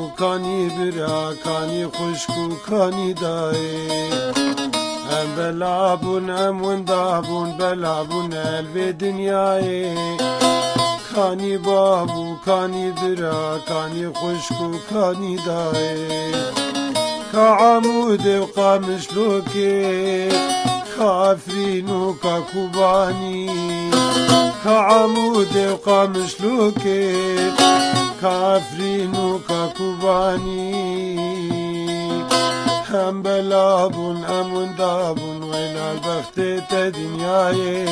بابو کانی برا کانی خشکو کانی دای ام بلابون ام وندابون بلابون الوی دنیای کانی بابو کانی برا کانی خشکو کانی دای کا عمود و قامش لوکی کافرین و کا کوبانی کا عمود و قامش لوکی کافرین و کا کوبانی هم بلابون هم وندابون وین البخت دنیای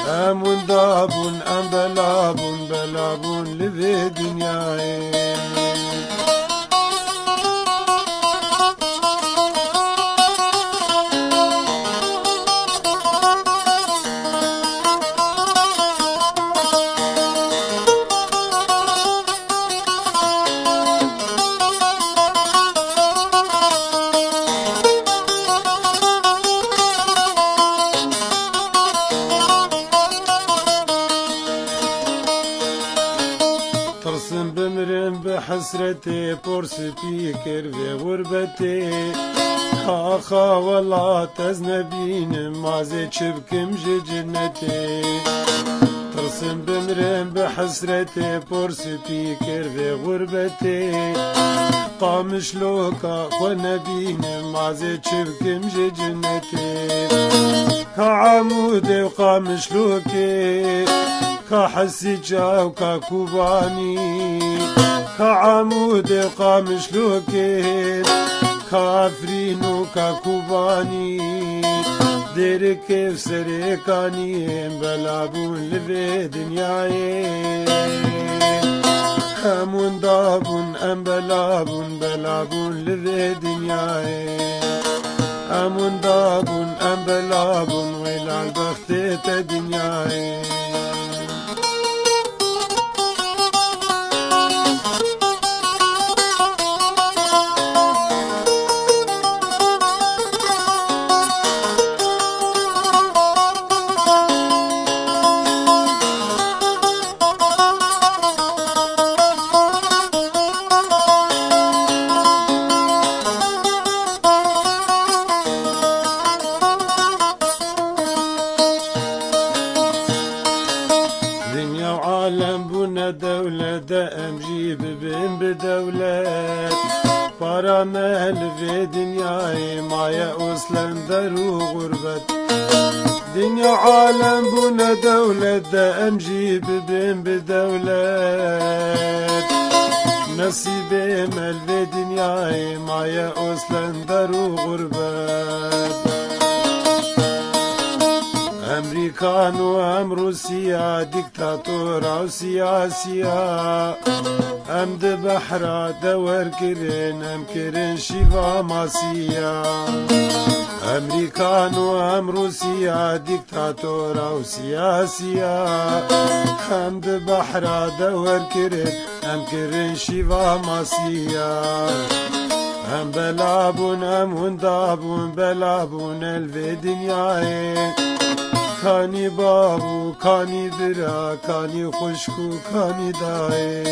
هم وندابون هم بلابون بلابون لوی دنیای ترسم بمرم بحسرتي برسي بيكر في غربتي آخا والله تزنبين مازي تشبكم جنتي ترسم بمرم بحسرتي برسي بيكر في غربتي قامش لوكا ونبين مازي تشبكم جنتي كعمودي وقامش لوكي كحسي جاو كاكوباني كعمود وقامش لوكين كافرين وكاكوباني دير كيف سريكاني بلابون لفي دنياي همون دابون ام بلابون بلابون لفي دنياي همون دابون ام بلابون ويلا البخت دنياي عالم بنا دولة دا أمجيب بين بدولة بارا مهل في دنياي مايا أصلا درو غربت دنيا عالم بنا دولة دا أمجيب بين بدولة نصيبي مهل في دنياي مايا أصلا درو غربت امریکان و ام روسیا دیکتاتور او سیاسیا ام ده بحرا دور کرن ام کرن شیوا ماسیا امریکان و ام روسیا دیکتاتور او سیاسیا ام ده بحرا دور کرن ام کرن شیوا ماسیا ام بلابون ام وندابون بلابون الوی دنیای کانی بابو کانی برا کانی خشکو کانی دای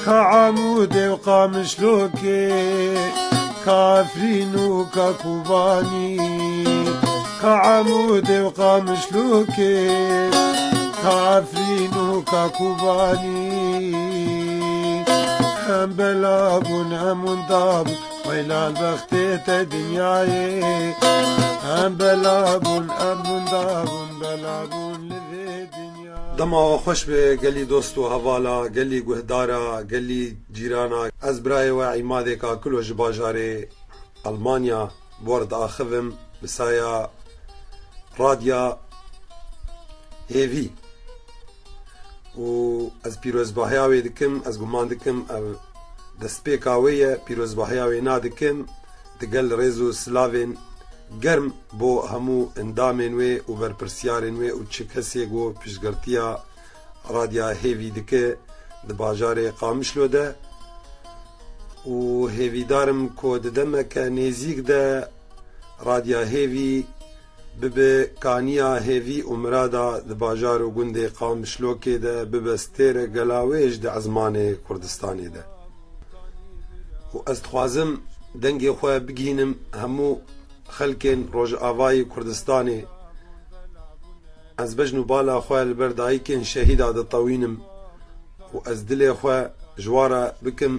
کعمود و قامش لوکی کافرین و کاکوبانی کعمود و قامش لوکی کافرین و کاکوبانی هم بلابون هم وندابون ويلا البخت دنياي هم بلابون ام وندابون بلابون لفي دنياي دما خوش به گلی دوستو حوالا گلی گهدارا گلی جیرانا از برای و عماده کا کلو جباجاره المانیا بورد آخوم بسایا رادیا هیوی و از پیروز باهیاوی دکم از گمان دکم دستپێکاوەیە پیرۆزباهیاوێ نادکم دەگەل ڕێز و سلاوێن گەرم بۆ هەموو ئەندامێن وێ و بەرپرسیارێن وێ و چ کەسێک بۆ پشتگرتیە رادیا هێوی دکە di bajarê Qamişlo de û hêvîdarim ku dideme ke nêzik de radya hêvî bibe kaniya hêvî û mirada di bajar û gundê Qamişlokê de bibe stêre gelawêj di ezmanê Kurdistanê de. و ez dixwazim dengê xwe bigihînim hemû xelkên Rojavayê Kurdistanê. Ez bejn û bala xwe li ber dayîkên şehîda ditewînim û ez dilê xwe ji we re bikim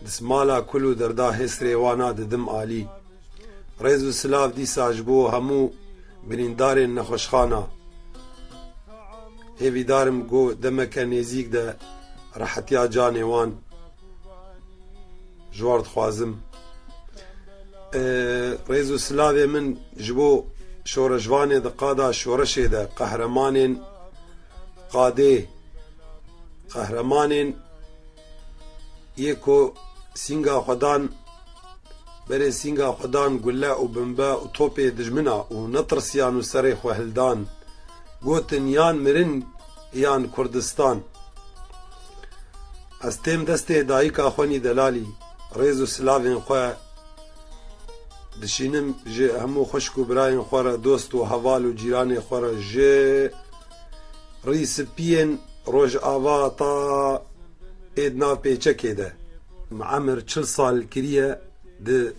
dismala kul û derda hêsirê wana didim alî. Rêz û silav dîsa ji bo hemû birîndarên nexweşxana. Hêvîdarim got demeke nêzik de rehetiya canê wan ji war dixwazim. Rêz û silavê min ji bo şoreşvanê di qada şoreşê de qehremanên qadê, qehremanên yê ku sînga xwedan berê sînga xwedan gulle û bimbe û topê dijmina û netirsiyan û serê xwe hildan, gotin yan mirin yan Kurdistan. Ez têm destê dayîka xwenî delalî, rêz û silavên xwe dişînim ji hemû xweşk û birayên xwe re, dost û heval û cîranê xwe re ji rîspiyên Rojava ta êd nav pêçekê de. Emir 40 sal kiriye di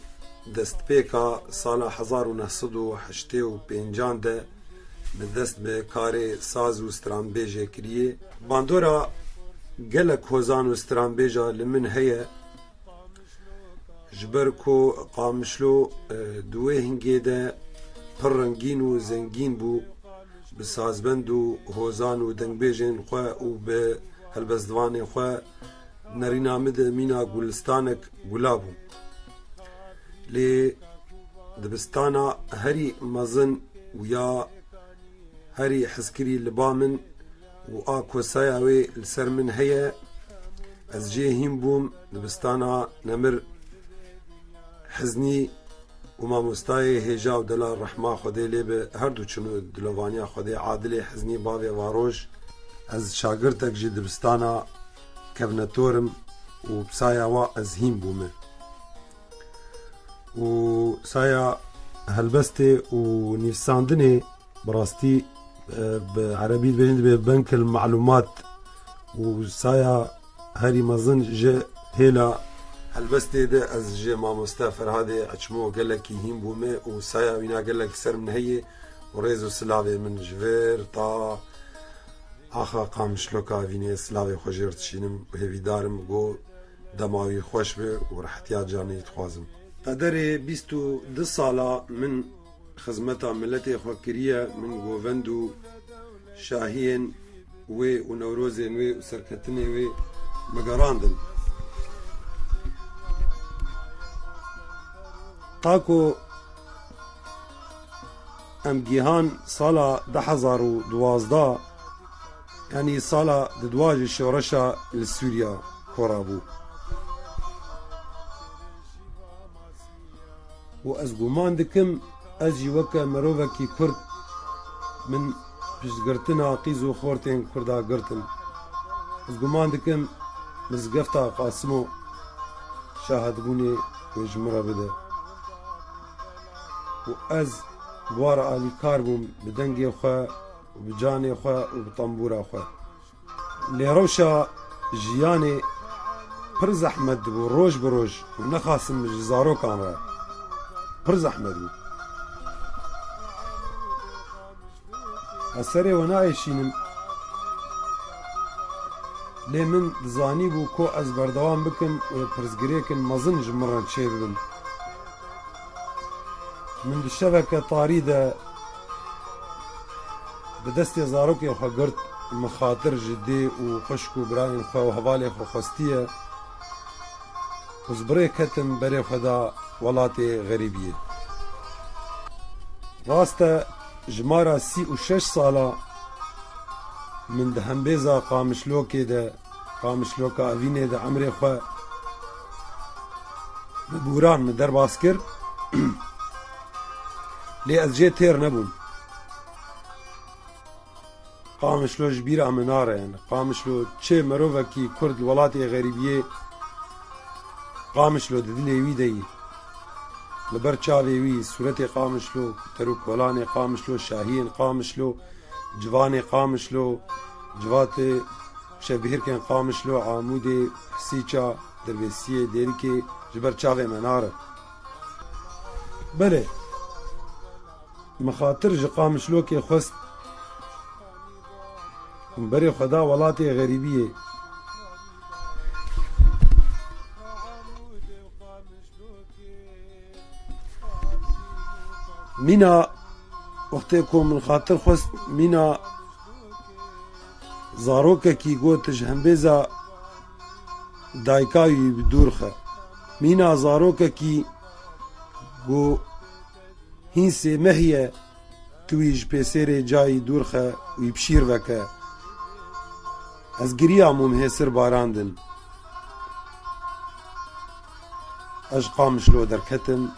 destpêka sala 1985 de bi dest bi karê saz û stranbêjê kiriye. Bandora gelek hozan û stranbêja li min heye ji ber ku Qamişlo di wê hingê de pir rengîn û zengîn bû, bi sazbend û hozan û dengbêjên xwe û bi helbestdivanên xwe nerîna min de mîna gulîstanek gula bû. Lê dibistana herî mezin û ya herî hezkirî li ba min û a kosaya wê li ser min heye, ez jê hîn bûm dibistana Nemir Hiznî û mamostayê hêja û delal rehma Xwedê lê bi her du çûn û dilovaniya Xwedê Adilê Hiznî bavê Varoj. Ez şagirtek ji dibistana kevnetorim û saya wa ez hîn bûme. û saya helbestê û nîvsandinê bi rastî bi erebî dibêjin dibe benkil malûmat û saya herî mezin ji hêla helbestê de ez ji mamoste Ferhadê Eçmo gelekî hîn bûme û saya wîna gelek ser min heye û rêz û silavê min ji vêr ta axa Qamişloka vînê silavê xwe jê dişînim û hêvîdarim got dema wî xweş be û rehetiya canê dixwazim. Qederê 22 sala min xizmeta milletê xwe kiriye, min govend û şahiyên wê û newrozên wê û serketinê wê migerandin. Ta ku em gîhan sala 2012 yanî sala di dwa jî şoreşa li Sûriya kora bû û ez guman dikim ez jî weke mirovekî Kurd min piştgirtina qîz û xortên Kurda girtin. Ez guman dikim mizgefta Qasimo şahidbûnê wê ji min re bide û ez wara alîkar bûm bi dengê xwe û bi canê xwe û bi tembûra xwe. Lê rewşa jiyanê pir zehmet dibû roj bi roj û nexwasim ji zarokan re pir zehmet bû. Ez serê we naêşînim, lê min dizanîbû ku ez berdewam bikim û pirsgirêkin mezin ji min re çê bibin. Min di şeveke tarî de bi destê zarokê xwe girt, mixatir ji dê û xweşk û birayên xwe û hevalê xwe xwestiye û zbirê ketim berê xwe da welatê xerîbiyê. Rast e ji mara 36 sala min di hembêza Qamişlokê de Qamişloka evînê de emirê xwe bi bûran min derbas kir. Lê ez jê têr nebûm. Qamişlo ji bîra min nare yani. Qamişlo çê mirovekî Kurd li welatê xerîbiyê Qamişlo di dilê wî de yî. Li ber çavê wî sûretê Qamişlo, terû kolanê Qamişlo, şahiyên Qamişlo, civanê Qamişlo, civatê şebihîrkên Qamişlo, Amûdê, Sîça, درویسیه دیری که جبر چاوه مناره بله مخاطر جقام شلوک خست بری خدا ولاتی غریبیه مینا وقتی که من خاطر خست مینا زاروکه کی گوتش هم بیزا دایکایی بدورخه مینا زاروکه کی گو هینسه مهیه تویج پیسر جایی دورخه وی بشیر وکه از گریامم هسر باراندن اش قامش لو درکتم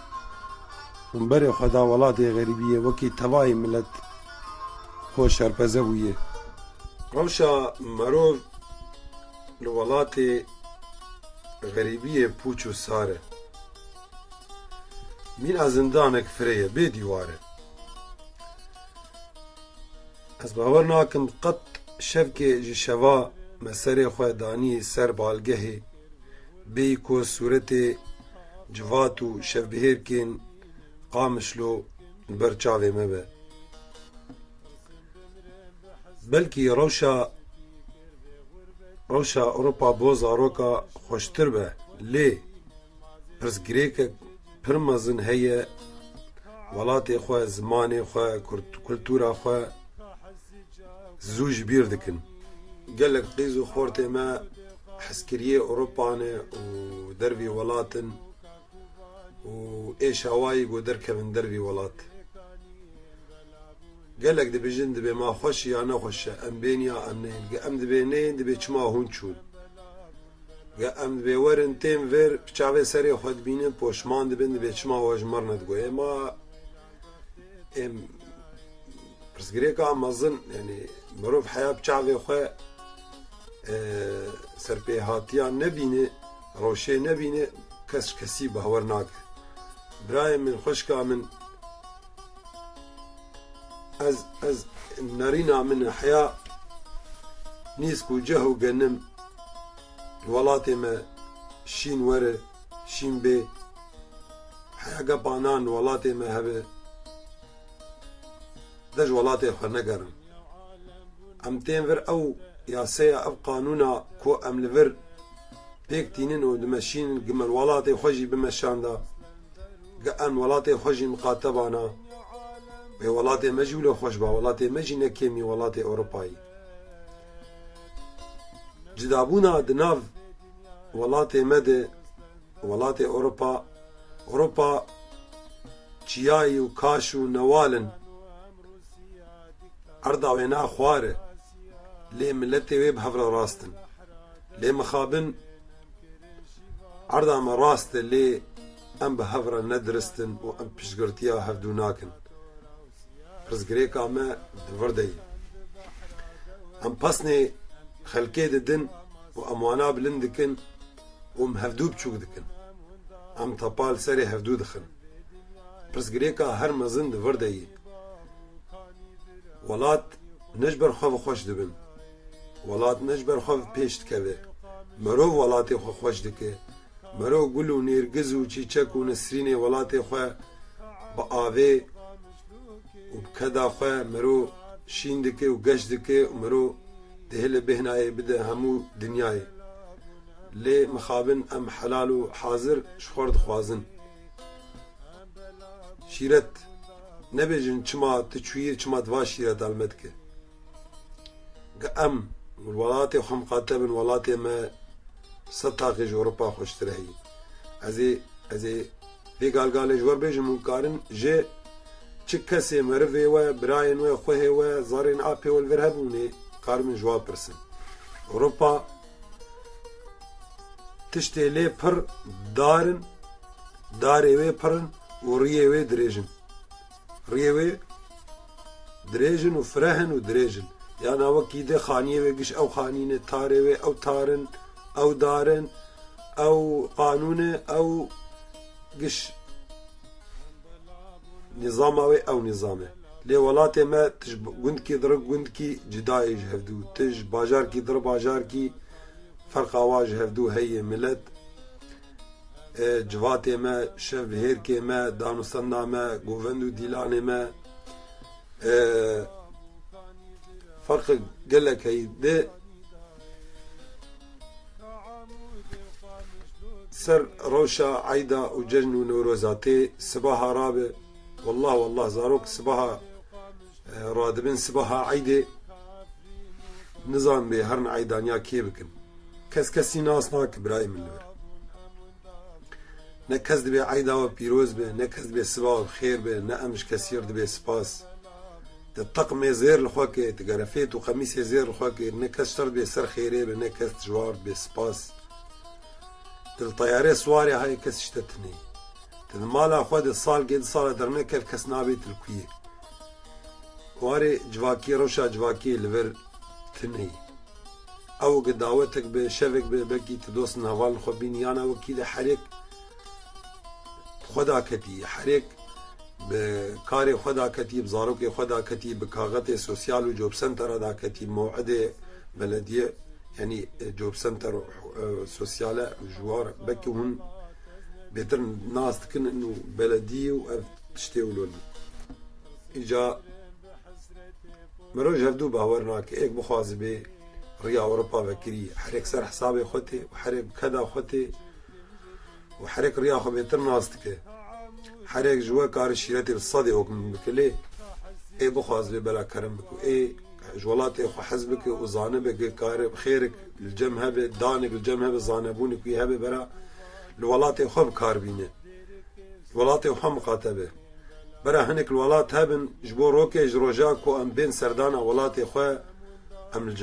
من بری خدا ولاتی غریبیه وکی توای ملت خوش شرپزه بویه روشا مروف لولاتی غریبیه پوچ و ساره مین از زندانک فریه بی دیواره از باور ناکم قط شفکه جی شوا مسر خودانی سر بالگهی بی کو صورت جواتو شف بهیر کن قامشلو برچاوه مبه بلکی روشا اروپا بو زاروکا خوشتر به لی پرس گریک پرمزن هیه ولات خواه زمان خواه کلتورا خواه زوج بیر دکن گلک قیزو خورت ما حسکریه اروپانه و دروی ولاتن و ایش هوایی گو درکبن دروی ولات گلک دبی جن دبی ما خوش یا نخوشه ام بین یا ام نین ام دبی نین دبی چما هون چون ام دبی ورن تیم ور بچاوه سری خود بینن پوشمان دبین دبی چما واجمر ندگو اما ام پرسگریکا مزن یعنی مروف حیا بچاوه خواه سرپیهاتیان نبینه روشه نبینه کسی بهور ناکه برای من خوشکا من از نرینا من حیا نیسکو جهو گنم الولات ما شین وره شین بی حیا قبانان الولات ما هبه دج ولات خو نگرم ام تین ور او یا سیا اب قانونا کو ام لور پیک تینن و دمشین گمر ولات خوشی بمشاندا ام ولات خوشی مقاتبانا و ولات مجول خوش با ولات مجینه کمی ولات اروپایی جدابونا دناف ولات مده ولات اوروپا چیایی و کاش و نوالن اردا وینا خواره لی ملتی وی بهفر راستن لی مخابن اردا ما راست لی ام بهفر ندرستن و ام پشگرتیا هفدو ناکن پرزگریکا ما دوردی ام پسنی خلکی ددن و اموانا بلندکن و ام هفدو بچوک دکن ام تپال سری هفدو دخن پرزگریکا هر مزن دوردی ولات نجبر خو خوش دبن ولات نجبر خو پیشت کوي مرو ولات خو خوش دکه مرو گلو نرگز و چیچک و نسرین ولات خو با آوه و بکدا خو مرو شین دکه و گشت دکه و مرو دهل بهنای بده همو دنیای لی مخابن ام حلال و حاضر شخورد خوازن شیرت نبیجن چما تچویر چما دوا شیرت علمت که ام الولات خم قاتبن ولات ما ستاقی اوروپا خوشترهی ازی دی گالگال جور بیجم مکارن جه چه کسی مروی و براین و خوه و زارین آپی و الورهبونه کارمن جواب پرسن اوروپا تشتی لی پر دارن داری وی پرن و ریه وی دریجن ریوی دریجن و فرهن و دریجن یعنی وکی ده خانیه وی گش او خانینه تاره وی او تارن او دارن او قانونه او گش نظام وی او نظامه لی ولات ما تش گند کی در گند کی جدای جهدو تش باجار کی در باجار کی فرق آواز جهدو هی ملت civatê me, şevhêrkê me, danûstanda me, govend û dîlanê me farqê gelek heye dê ser rewşa eyda û cejn û newrozatê sibaha rabe wallah zarok sibaha radibin sibaha eydê nizan bê her eydaniya kê bikin kes kesî nas nake birayê min li vir ne kes dibe eyda we pîroz be ne kes dibe sibaha we xêr be ne em ji kesî dibe spas te teqmê zêr li xwe kê te gerefêt û qemîsê zêr li xwe kê ne kes şer dibe ser xêrê be ne kes ciwar dibe spas Til tayarê swarê heye kes işte tinê. Til mala xwe di salgê di sala dernekev kes nabe tilkuyê. Warê civakî rewşa civakî li vir tinê. Ew gi dawetek bi şevek bi belkî ti dostin hevalin xwe bînî yana wekî de herêk xwe da ketî. Herêk bi karê xwe da ketî, bi zarokê xwe da ketî, bi kaxetê sosyal û job centera da ketî, mewedê belediye yani job center sosyale jwar belki hûn bêtir nas dikin û belediyê û ev tiştê wilo îca mirov ji hevdû bawer nake êk bixwaze bê rêya Ewropa vekirî herêk ser hesabê xwe tê û herêk keda xwe tê û herêk rêya xwe bêtir nas dike herêk ji we karê şîretê li sedê hukm bike lê ê bixwaze bê bela kerem bike ê ji welatê xwe hez bike û zanibe karê xêrek li cem hebe danek li cem hebe zanebûnê ku hebe bera li welatê xwe bikar bîne welatê xwe miqate be bera hinek li welat hebin ji bo rokê ji roja ku em bên serdana welatê xwe em li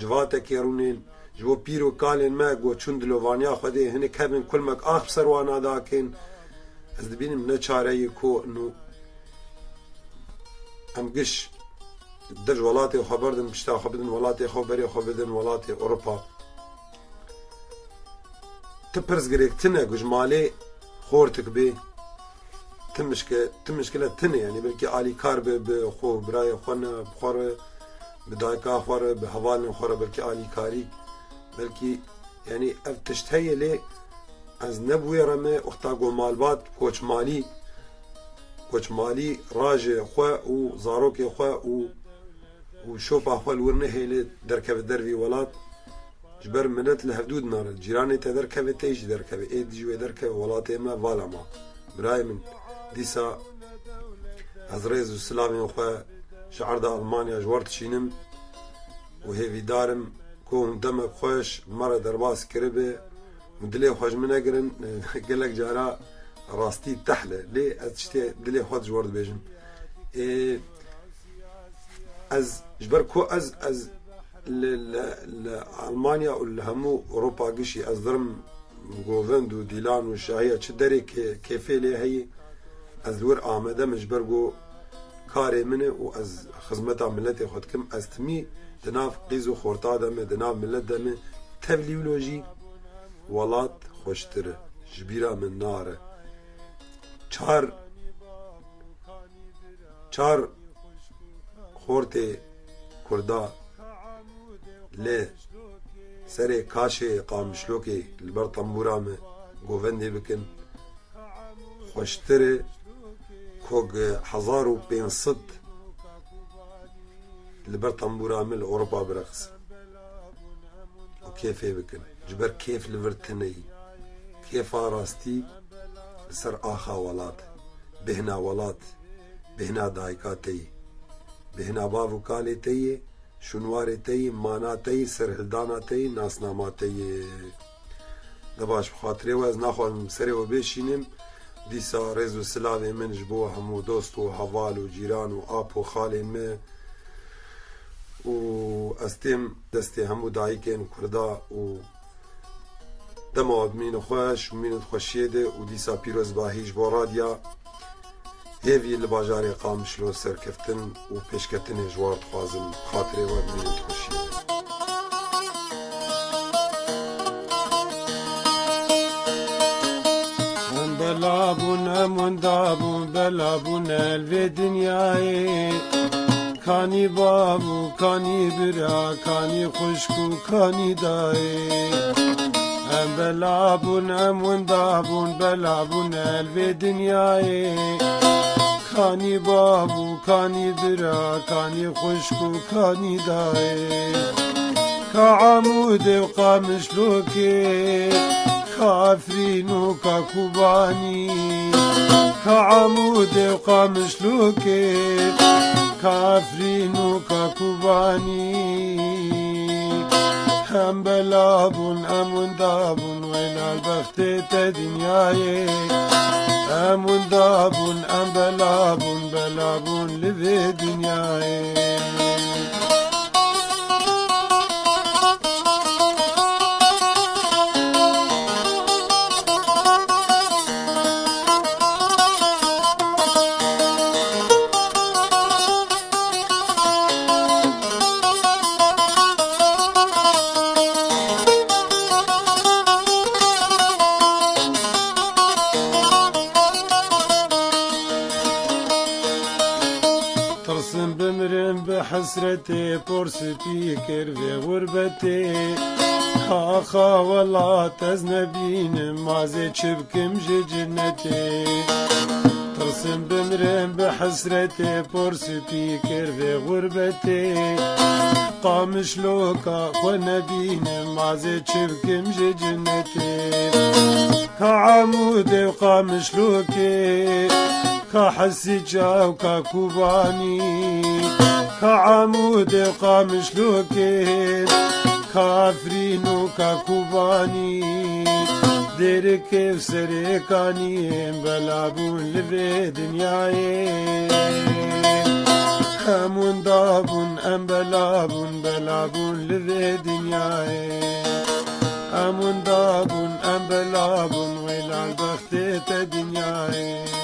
civatekê rûnên ji bo pîr û kalên me got çûn dilovaniya xwe dê hinek hebin kulmek ax bi ser wan nadakên ez dibînim ne çareyê ku em giş der ji welatê xwe berdin pişta xwe bidin welatê xwe berê xwe bidin welatê Ewropa ti pirsgirêk tune ku ji malê xor tikbê ti mişkile tune yani belkî alîkar be bi xwe birayê xwe ne bixwe re bi dayika xwe re bi hevalên xwe re belkî alîkarî belkî yani ev tişt heye lê ez nebûye re me wexta got malbat koçmalî rajê xwe û zarokê xwe û şopa xwe li wir nehê lê derkeve dervî welat ji ber millet li hevdû dinare cîranê te derkeve tê jî derkeve ê jî wê derkeve welatê me vala ma birayê min dîsa ez rêz û silavên xwe ji erda Almanya ji wir dişînim û hêvîdarim ku hûn demek xweş me re derbas kiribe û dilê xwe ji min negirin gelek cara rastî tehle lê ez tiştê dilê xwe ji wir dibêjim ez ji ber ku ez li Almanya û li hemû Ewropa gişî ez dirim govend û dîlan û şahiya çi derê kêfê lê heye ez li wir amade me ji ber got karê min e û ez xizmeta milletê xwe dikim ez timî di nav qîz û xorta de me di nav millet de me tevlî wilo jî welat xweştir e ji bîra min nare çar xortê Kurda lê serê kaşê qamişlokê li ber tembûra me govendê bikin xweştir e ku 1500 li ber tembûra me li Ewropa bireqsin û kêfê bikin ji ber kêf li vir tineyî kêfa rastî li ser axa welat bêhna welat bêhna dayika te yê bêhna bav û kalê te yê şûnwarê te yê mana te yê serhildana te yê nasnama te yê de baş bi xatirê we ez naxwazim serê we bêşînim dîsa rêz û silavê min ji bo hemû dost û heval û cîran û ap û xalên me û ez têm destê hemû dayîkên Kurda û dema mînin xweş û mînin xweşiyê de û dîsa pîrozbahî ji bo radya hêvî li bajarê Qamişlo serkeftin û pêşketinê ji war dixwazim xatirê we mînin xweşiyê de bela bûn em wenda bûn bela bûn el vê dinyayê kanî bav û kanî bira kanî xuşk û kanî dayê ام بلابون ام وندابون بلابون الوی دنیای کانی بابو کانی برا کانی خشکو کانی دای کا عمود و قامش لوکه کافرین و کا کوبانی کا عمود و قامش لوکه کافرین و کا کوبانی هم بلابون هم وندابون وين البخت دنیای هم وندابون هم بلابون بلابون لذي دنیای ترسم بمرم بحسرتي برسي بيكر في غربتي خاخا والله تزنبين مازي شبكم جي جنتي ترسم بمرم بحسرتي برسي بيكر في غربتي قامش لوكا ونبين مازي شبكم جي جنتي كعمودي وقامش لوكي كحسي جاو كاكوباني كعمود قامش لوكين كافرين وكاكوباني ديرك وسريكاني بلابون لفي دنياي همون دابون ام بلابون بلابون لفي دنياي همون دابون ام بلابون ويل البخت دنياي